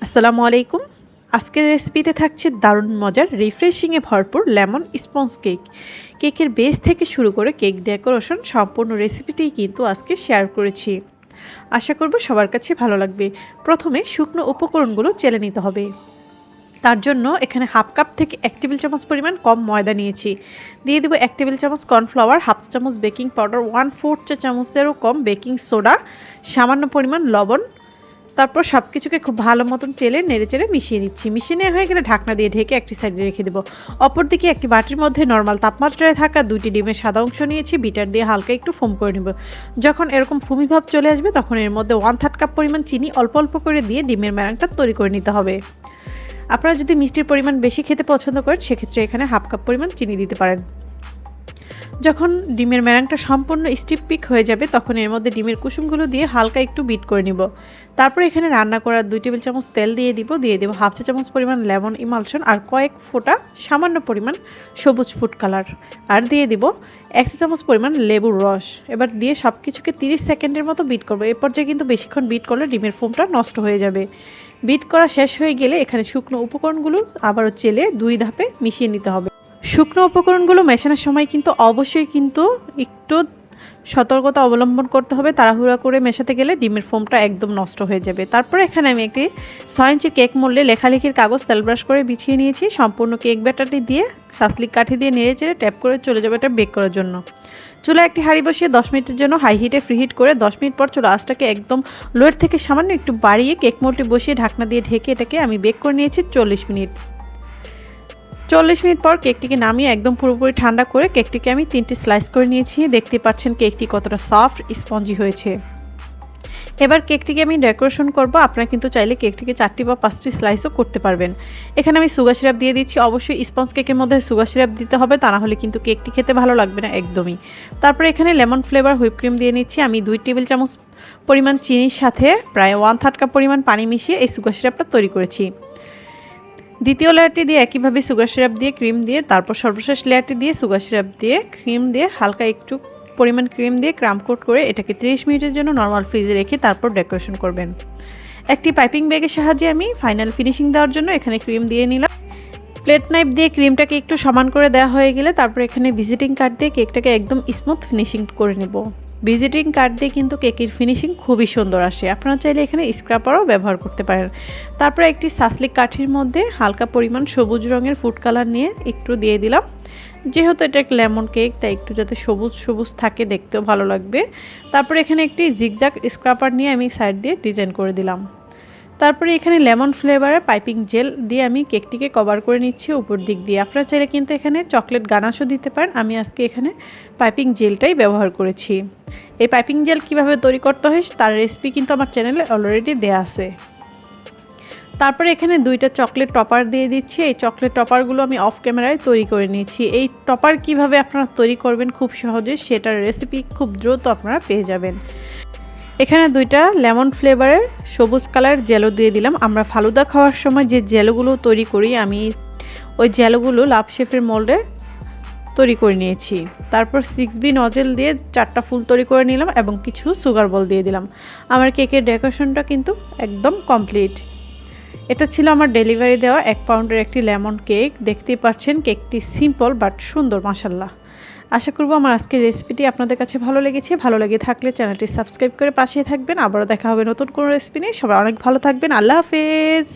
আসসালামু আলাইকুম। আজকের রেসিপিতে থাকছে দারুণ মজার রিফ্রেশিংয়ে ভরপুর লেমন স্পঞ্জ কেক। কেকের বেস থেকে শুরু করে কেক ডেকোরেশন সম্পূর্ণ রেসিপিটিই কিন্তু আজকে শেয়ার করেছি। আশা করব সবার কাছে ভালো লাগবে। প্রথমে শুকনো উপকরণগুলো চেলে নিতে হবে। তার জন্য এখানে হাফ কাপ থেকে 1 টেবিল চামচ পরিমাণ কম ময়দা নিয়েছি। দিয়ে দেবো 1 টেবিল চামচ কর্নফ্লাওয়ার, হাফ চা চামচ বেকিং পাউডার, 1/4 চা চামচেরও কম বেকিং সোডা, সামান্য পরিমাণ লবণ। তারপর সব কিছুকে খুব ভালো মতন চেলে নেড়েচেড়ে মিশিয়ে নিচ্ছি। মিশিয়ে নেওয়া হয়ে গেলে ঢাকনা দিয়ে ঢেকে একটি সাইডে রেখে দেবো। অপরদিকে একটি বাটির মধ্যে নর্মাল তাপমাত্রায় থাকা 2টি ডিমের সাদা অংশ নিয়েছি। বিটার দিয়ে হালকা একটু ফোম করে নেব। যখন এরকম ফুমি ভাব চলে আসবে তখন এর মধ্যে 1/3 কাপ পরিমাণ চিনি অল্প অল্প করে দিয়ে ডিমের ম্যারাংটা তৈরি করে নিতে হবে। আপনারা যদি মিষ্টির পরিমাণ বেশি খেতে পছন্দ করেন সেক্ষেত্রে এখানে হাফ কাপ পরিমাণ চিনি দিতে পারেন। যখন ডিমের ম্যারাংটা সম্পূর্ণ স্টিপ হয়ে যাবে তখন এর মধ্যে ডিমের কুসুমগুলো দিয়ে হালকা একটু বিট করে নিব। তারপর এখানে রান্না করা 2 টেবিল চামচ তেল দিয়ে দেব হাফ চা চামচ পরিমাণ লেমন ইমালশন আর কয়েক ফোঁটা সামান্য পরিমাণ সবুজ ফুড কালার, আর দিয়ে দিব 1 চা চামচ পরিমাণ লেবুর রস। এবার দিয়ে সব কিছুকে 30 সেকেন্ডের মতো বিট করবো। এর পর্যায়ে কিন্তু বেশিক্ষণ বিট করলে ডিমের ফোমটা নষ্ট হয়ে যাবে। বিট করা শেষ হয়ে গেলে এখানে শুকনো উপকরণগুলো আবারও চেলে 2 ধাপে মিশিয়ে নিতে হবে। শুকনো উপকরণগুলো মেশানোর সময় কিন্তু অবশ্যই একটু সতর্কতা অবলম্বন করতে হবে। তাড়াহুড়া করে মেশাতে গেলে ডিমের ফোমটা একদম নষ্ট হয়ে যাবে। তারপরে এখানে আমি একটি 6 ইঞ্চি কেক মোল্ডে লেখালেখির কাগজ তেল ব্রাশ করে বিছিয়ে নিয়েছি। সম্পূর্ণ কেক ব্যাটারটি দিয়ে সাসলিক কাঠি দিয়ে নেড়ে চেড়ে ট্যাপ করে চলে যাবে এটা বেক করার জন্য। চুলায় একটি হাঁড়ি বসিয়ে 10 মিনিটের জন্য হাই হিটে ফ্রিহিট করে 10 মিনিট পর চুলা আঁচটাকে একদম লোয়ের থেকে সামান্য একটু বাড়িয়ে কেক মোল্ডটি বসিয়ে ঢাকনা দিয়ে ঢেকে এটাকে আমি বেক করে নিয়েছি 40 মিনিট। 40 মিনিট পর কেকটিকে নামিয়ে একদম পুরোপুরি ঠান্ডা করে কেকটিকে আমি 3টি স্লাইস করে নিয়েছি। দেখতে পাচ্ছেন কেকটি কতটা সফট স্পঞ্জি হয়েছে। এবার কেকটিকে আমি ডেকোরেশন করব। আপনারা কিন্তু চাইলে কেকটিকে 4টি বা 5টি স্লাইসও করতে পারবেন। এখানে আমি সুগার সিরাপ দিয়ে দিচ্ছি। অবশ্যই স্পঞ্জ কেকের মধ্যে সুগার সিরাপ দিতে হবে, তা না হলে কিন্তু কেকটি খেতে ভালো লাগবে না একদমই। তারপরে এখানে লেমন ফ্লেভার হুইপ ক্রিম দিয়ে নিচ্ছি। আমি 2 টেবিল চামচ পরিমাণ চিনির সাথে প্রায় 1/3 কাপ পরিমাণ পানি মিশিয়ে এই সুগার সিরাপটা তৈরি করেছি। দ্বিতীয় লেয়ারটি দিয়ে একইভাবে সুগার সিরাপ দিয়ে ক্রিম দিয়ে, তারপর সর্বশেষ লেয়ারটি দিয়ে সুগার সিরাপ দিয়ে ক্রিম দিয়ে হালকা একটু পরিমাণ ক্রিম দিয়ে ক্রাম কোট করে এটাকে 30 মিনিটের জন্য নর্মাল ফ্রিজে রেখে তারপর ডেকোরেশন করবেন। একটি পাইপিং ব্যাগের সাহায্যে আমি ফাইনাল ফিনিশিং দেওয়ার জন্য এখানে ক্রিম দিয়ে নিলাম। প্লেট নাইফ দিয়ে ক্রিমটাকে একটু সমান করে দেওয়া হয়ে গেলে তারপর এখানে ভিজিটিং কার্ড দিয়ে কেকটাকে একদম স্মুথ ফিনিশিং করে নেব। ভিজিটিং কার্ড দিয়ে কিন্তু কেকের ফিনিশিং খুবই সুন্দর আসে। আপনারা চাইলে এখানে স্ক্রাপারও ব্যবহার করতে পারেন। তারপর একটি সাসলিক কাঠির মধ্যে হালকা পরিমাণ সবুজ রঙের ফুড কালার নিয়ে একটু দিয়ে দিলাম। যেহেতু এটা একটা লেমন কেক তাই একটু যাতে সবুজ সবুজ থাকে দেখতেও ভালো লাগবে। তারপর এখানে একটি জিগজ্যাগ স্ক্রাপার নিয়ে আমি সাইড দিয়ে ডিজাইন করে দিলাম। তারপরে এখানে লেমন ফ্লেভারের পাইপিং জেল দিয়ে আমি কেকটিকে কভার করে নিচ্ছি উপর দিক দিয়ে। আপনারা চাইলে কিন্তু এখানে চকলেট গানাশও দিতে পারেন। আমি আজকে এখানে পাইপিং জেলটাই ব্যবহার করেছি। এই পাইপিং জেল কিভাবে তৈরি করতে হয় তার রেসিপি কিন্তু আমার চ্যানেলে অলরেডি দেয়া আছে। তারপরে এখানে 2টা চকলেট টপার দিয়ে দিচ্ছি। এই চকলেট টপারগুলো আমি অফ ক্যামেরায় তৈরি করে নিয়েছি। এই টপার কিভাবে আপনারা তৈরি করবেন খুব সহজে সেটার রেসিপি খুব দ্রুত আপনারা পেয়ে যাবেন। এখানে 2টা লেমন ফ্লেভারের সবুজ কালার জেলো দিয়ে দিলাম। আমরা ফালুদা খাওয়ার সময় যে জেলোগুলো তৈরি করি আমি ওই জেলোগুলো লাভ শেপের মোল্ডে তৈরি করে নিয়েছি। তারপর 6B নজেল দিয়ে 4টা ফুল তৈরি করে নিলাম এবং কিছু সুগার বল দিয়ে দিলাম। আমার কেকের ডেকোরেশনটা কিন্তু একদম কমপ্লিট। এটা ছিল আমার ডেলিভারি দেওয়া 1 পাউন্ডের একটি লেমন কেক। দেখতেই পাচ্ছেন কেকটি সিম্পল বাট সুন্দর মাশাআল্লাহ। আশা করব আমার আজকের রেসিপিটি আপনাদের কাছে ভালো লেগেছে। ভালো লেগে থাকলে চ্যানেলটি সাবস্ক্রাইব করে পাশে থাকবেন। আবারও দেখা হবে নতুন কোনো রেসিপি নিয়ে। সবাই অনেক ভালো থাকবেন। আল্লাহ হাফেজ।